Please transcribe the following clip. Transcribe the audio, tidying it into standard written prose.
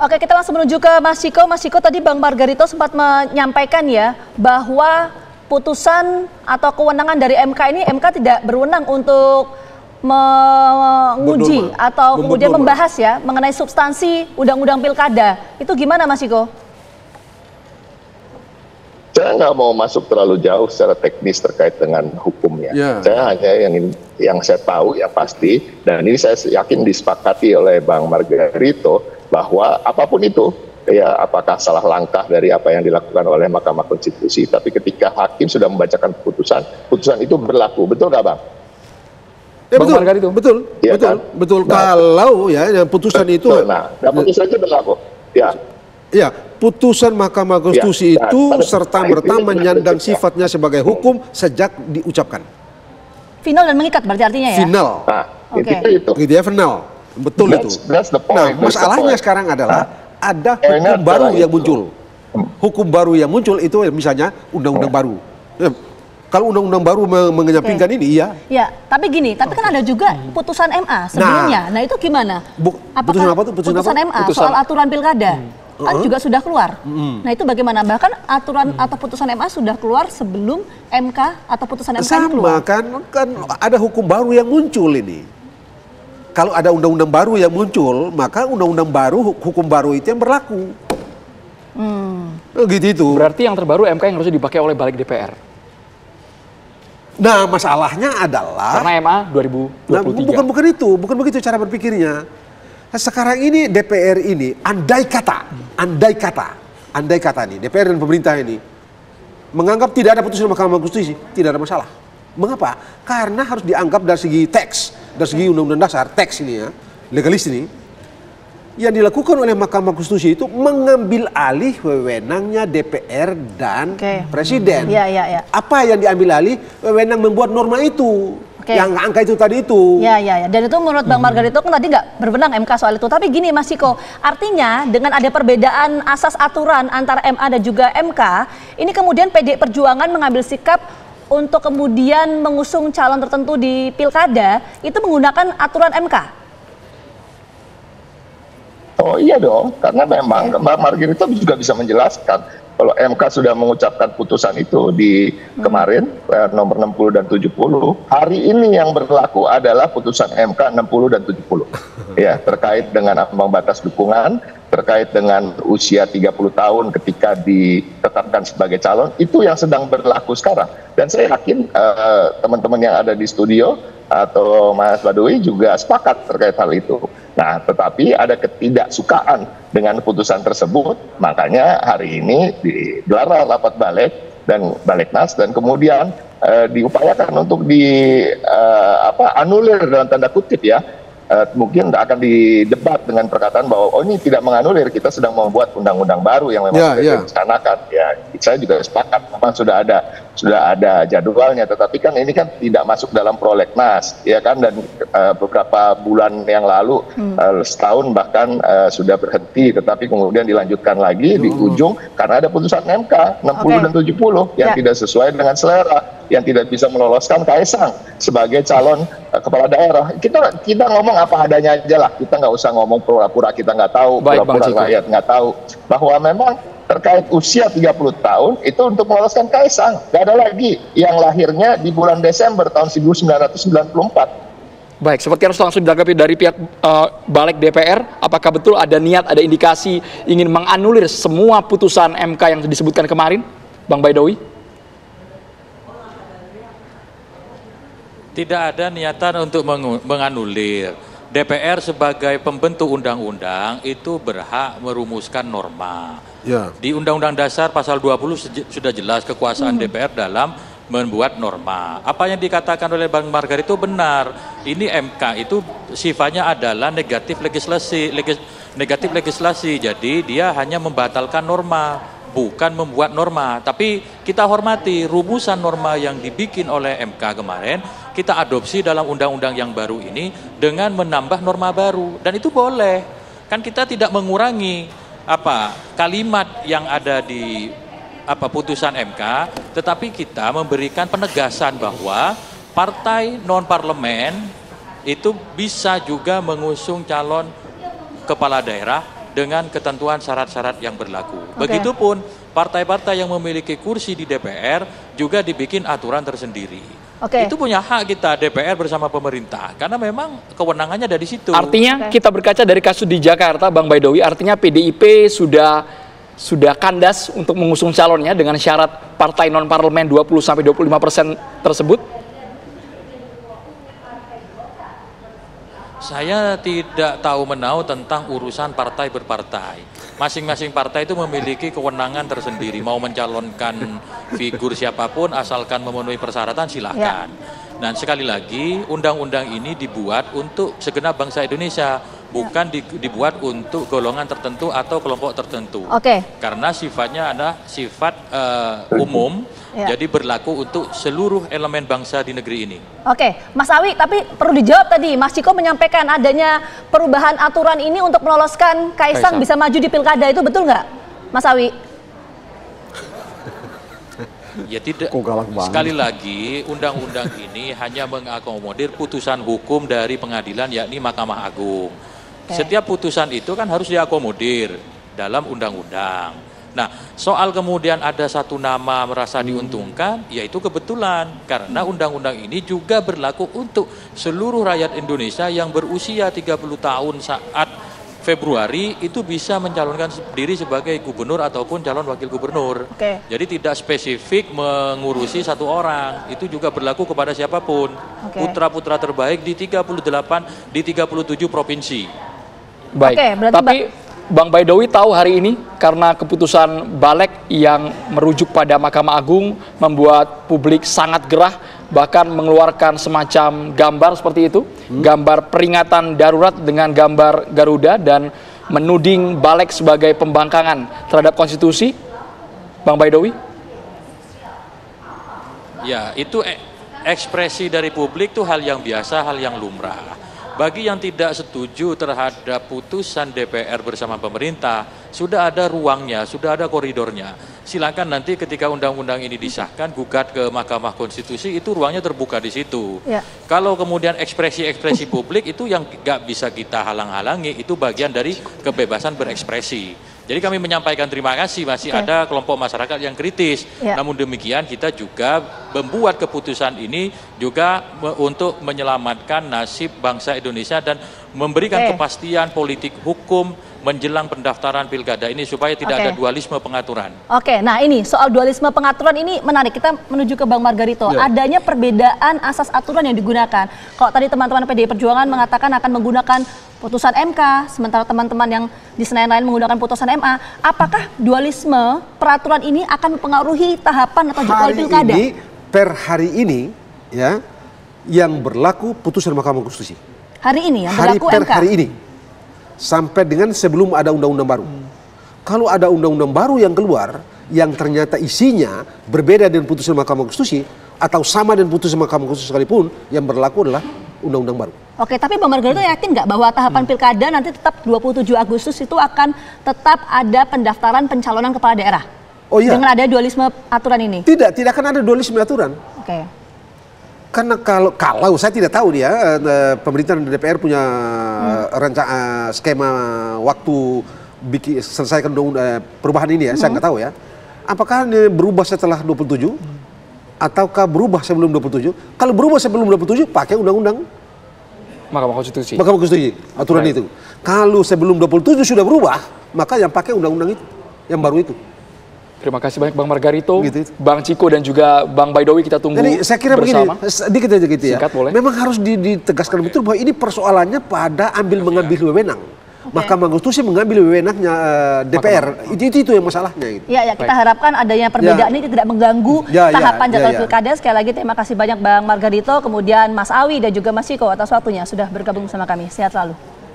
Oke, kita langsung menuju ke Mas Ciko. Mas Ciko, tadi Bang Margarito sempat menyampaikan ya bahwa putusan atau kewenangan dari MK ini, MK tidak berwenang untuk menguji atau kemudian membahas ya mengenai substansi undang-undang pilkada. Itu gimana Mas Ciko? Saya nggak mau masuk terlalu jauh secara teknis terkait dengan hukumnya. Saya hanya yang saya tahu ya pasti, dan ini saya yakin disepakati oleh Bang Margarito bahwa apapun itu, ya apakah salah langkah dari apa yang dilakukan oleh Mahkamah Konstitusi, tapi ketika hakim sudah membacakan putusan, putusan itu berlaku. Betul nggak Bang? Ya, betul. Ya, betul. Nah, kalau ya putusan itu, putusan itu berlaku. Ya, putusan Mahkamah Konstitusi itu serta-merta menyandang sifatnya sebagai hukum sejak diucapkan. Final dan mengikat berarti artinya ya? Final. Itu ya final. Betul itu. Nah, masalahnya sekarang adalah ada hukum baru yang muncul. Hukum baru yang muncul itu misalnya undang-undang baru. Kalau undang-undang baru mengenyampingkan ini, iya. Ya, tapi gini, tapi kan ada juga putusan MA sebelumnya. Nah, itu gimana? Putusan apa tuh? Putusan MA soal aturan pilkada. Kan juga sudah keluar. Nah, itu bagaimana? Bahkan aturan atau putusan MA sudah keluar sebelum MK atau putusan MK keluar. Sama kan ada hukum baru yang muncul ini. Kalau ada undang-undang baru yang muncul, maka undang-undang baru, hukum baru itu yang berlaku. Gitu itu. Berarti yang terbaru MK yang harusnya dipakai oleh balik DPR. Nah, masalahnya adalah karena MA 2023. Bukan begitu cara berpikirnya. Sekarang ini DPR ini andai kata nih DPR dan pemerintah ini menganggap tidak ada putusan Mahkamah Konstitusi, tidak ada masalah. Mengapa? Karena harus dianggap dari segi teks, dari segi undang-undang dasar, teks ini ya, legalis ini. Yang dilakukan oleh Mahkamah Konstitusi itu mengambil alih wewenangnya DPR dan Presiden. Apa yang diambil alih? Wewenang membuat norma itu. Yang angka itu tadi itu. Dan itu menurut Bang Margarito kan tadi nggak berwenang MK soal itu. Tapi gini Mas Ciko, artinya dengan ada perbedaan asas aturan antara MA dan juga MK, ini kemudian PDI Perjuangan mengambil sikap untuk kemudian mengusung calon tertentu di pilkada itu menggunakan aturan MK. Oh iya dong, karena memang Mbak Margarito juga bisa menjelaskan kalau MK sudah mengucapkan putusan itu di kemarin nomor 60 dan 70, hari ini yang berlaku adalah putusan MK 60 dan 70. Ya, terkait dengan ambang batas dukungan, terkait dengan usia 30 tahun ketika ditetapkan sebagai calon, itu yang sedang berlaku sekarang. Dan saya yakin teman-teman yang ada di studio atau Mas Badowi juga sepakat terkait hal itu. Nah, tetapi ada ketidaksukaan dengan putusan tersebut, makanya hari ini digelar rapat balik dan Baliknas dan kemudian diupayakan untuk anulir dalam tanda kutip ya. Mungkin akan didebat dengan perkataan bahwa oh ini tidak menganulir, kita sedang membuat undang-undang baru yang memang sudah direncanakan. Ya, saya juga sepakat, memang sudah ada jadwalnya, tetapi kan ini kan tidak masuk dalam prolegnas, ya kan, dan beberapa bulan yang lalu setahun bahkan sudah berhenti, tetapi kemudian dilanjutkan lagi di ujung karena ada putusan MK 60 dan 70 yang tidak sesuai dengan selera, yang tidak bisa meloloskan Kaisang sebagai calon kepala daerah. Kita ngomong apa adanya aja lah, kita nggak usah ngomong pura-pura kita nggak tahu, pura-pura rakyat nggak tahu, bahwa memang terkait usia 30 tahun itu untuk meloloskan Kaisang. Nggak ada lagi yang lahirnya di bulan Desember tahun 1994. Baik, seperti harus langsung ditanggapi dari pihak balik DPR, apakah betul ada niat, ada indikasi ingin menganulir semua putusan MK yang disebutkan kemarin, Bang Baidowi? Tidak ada niatan untuk menganulir. DPR sebagai pembentuk undang-undang itu berhak merumuskan norma. Di Undang-Undang Dasar pasal 20 sudah jelas kekuasaan DPR dalam membuat norma. Apa yang dikatakan oleh Bang Margarito benar. Ini MK itu sifatnya adalah negatif legislasi. Jadi dia hanya membatalkan norma, bukan membuat norma. Tapi kita hormati rumusan norma yang dibikin oleh MK kemarin, kita adopsi dalam undang-undang yang baru ini dengan menambah norma baru, dan itu boleh. Kan kita tidak mengurangi kalimat yang ada di putusan MK, tetapi kita memberikan penegasan bahwa partai non parlemen itu bisa juga mengusung calon kepala daerah dengan ketentuan syarat-syarat yang berlaku. Begitupun partai-partai yang memiliki kursi di DPR juga dibikin aturan tersendiri. Itu punya hak kita DPR bersama pemerintah karena memang kewenangannya ada di situ. Artinya kita berkaca dari kasus di Jakarta, Bang Baidowi, artinya PDIP sudah kandas untuk mengusung calonnya dengan syarat partai non parlemen 20-25% tersebut. Saya tidak tahu menau tentang urusan partai berpartai. Masing-masing partai itu memiliki kewenangan tersendiri. Mau mencalonkan figur siapapun asalkan memenuhi persyaratan silahkan. Dan sekali lagi undang-undang ini dibuat untuk segenap bangsa Indonesia. Bukan dibuat untuk golongan tertentu atau kelompok tertentu. Karena sifatnya adalah sifat umum. Jadi berlaku untuk seluruh elemen bangsa di negeri ini. Mas Awi, tapi perlu dijawab tadi, Mas Ciko menyampaikan adanya perubahan aturan ini untuk meloloskan Kaisang bisa maju di pilkada, itu betul nggak, Mas Awi? Ya tidak, sekali lagi undang-undang ini hanya mengakomodir putusan hukum dari pengadilan yakni Mahkamah Agung. Setiap putusan itu kan harus diakomodir dalam undang-undang. Nah, soal kemudian ada satu nama merasa diuntungkan, yaitu kebetulan karena undang-undang ini juga berlaku untuk seluruh rakyat Indonesia yang berusia 30 tahun saat Februari itu bisa mencalonkan diri sebagai gubernur ataupun calon wakil gubernur. Jadi tidak spesifik mengurusi satu orang, itu juga berlaku kepada siapapun. Putra-putra terbaik di 38 di 37 provinsi. Baik, tapi Bang Baidowi tahu hari ini karena keputusan Balek yang merujuk pada Mahkamah Agung membuat publik sangat gerah, bahkan mengeluarkan semacam gambar seperti itu, gambar peringatan darurat dengan gambar Garuda dan menuding Balek sebagai pembangkangan terhadap konstitusi. Bang Baidowi? Ya, itu ekspresi dari publik itu hal yang biasa, hal yang lumrah. Bagi yang tidak setuju terhadap putusan DPR bersama pemerintah, sudah ada ruangnya, sudah ada koridornya. Silakan nanti ketika undang-undang ini disahkan, gugat ke Mahkamah Konstitusi, itu ruangnya terbuka di situ. Kalau kemudian ekspresi-ekspresi publik itu yang nggak bisa kita halang-halangi, itu bagian dari kebebasan berekspresi. Jadi kami menyampaikan terima kasih, masih ada kelompok masyarakat yang kritis. Namun demikian kita juga membuat keputusan ini juga untuk menyelamatkan nasib bangsa Indonesia dan memberikan kepastian politik hukum menjelang pendaftaran pilkada ini supaya tidak ada dualisme pengaturan. Nah ini soal dualisme pengaturan ini menarik. Kita menuju ke Bang Margarito. Adanya perbedaan asas aturan yang digunakan. Kalau tadi teman-teman PDI Perjuangan mengatakan akan menggunakan putusan MK, sementara teman-teman yang di Senayan lain menggunakan putusan MA. Apakah dualisme peraturan ini akan mempengaruhi tahapan atau jadwal pilkada? Per hari ini ya yang berlaku putusan Mahkamah Konstitusi. Hari ini yang berlaku per MK. Hari ini sampai dengan sebelum ada undang-undang baru. Kalau ada undang-undang baru yang keluar yang ternyata isinya berbeda dengan putusan Mahkamah Konstitusi atau sama dengan putusan Mahkamah Konstitusi sekalipun, yang berlaku adalah undang-undang baru. Tapi Bang Margarito yakin nggak bahwa tahapan pilkada nanti tetap 27 Agustus itu akan tetap ada pendaftaran pencalonan kepala daerah? Dengan ada dualisme aturan ini? Tidak akan ada dualisme aturan. Karena kalau saya tidak tahu dia pemerintah dan DPR punya rencana skema waktu selesaikan perubahan ini ya, saya nggak tahu ya. Apakah ini berubah setelah 27 ataukah berubah sebelum 27? Kalau berubah sebelum 27 pakai undang-undang Mahkamah Konstitusi. Mahkamah Konstitusi aturan itu. Kalau sebelum 27 sudah berubah, maka yang pakai undang-undang itu, yang baru itu. Terima kasih banyak Bang Margarito, Bang Ciko dan juga Bang Baidowi, kita tunggu. Jadi saya kira bersama. Begini, sedikit aja gitu ya. Singkat, boleh. Memang harus ditegaskan betul bahwa ini persoalannya pada mengambil wewenang. Mahkamah Konstitusi mengambil wewenangnya DPR. Itu yang masalahnya. Gitu. Kita harapkan adanya perbedaan ini tidak mengganggu tahapan jadwal pilkada. Sekali lagi terima kasih banyak Bang Margarito, kemudian Mas Awi dan juga Mas Ciko atas waktunya sudah bergabung bersama kami. Sehat selalu.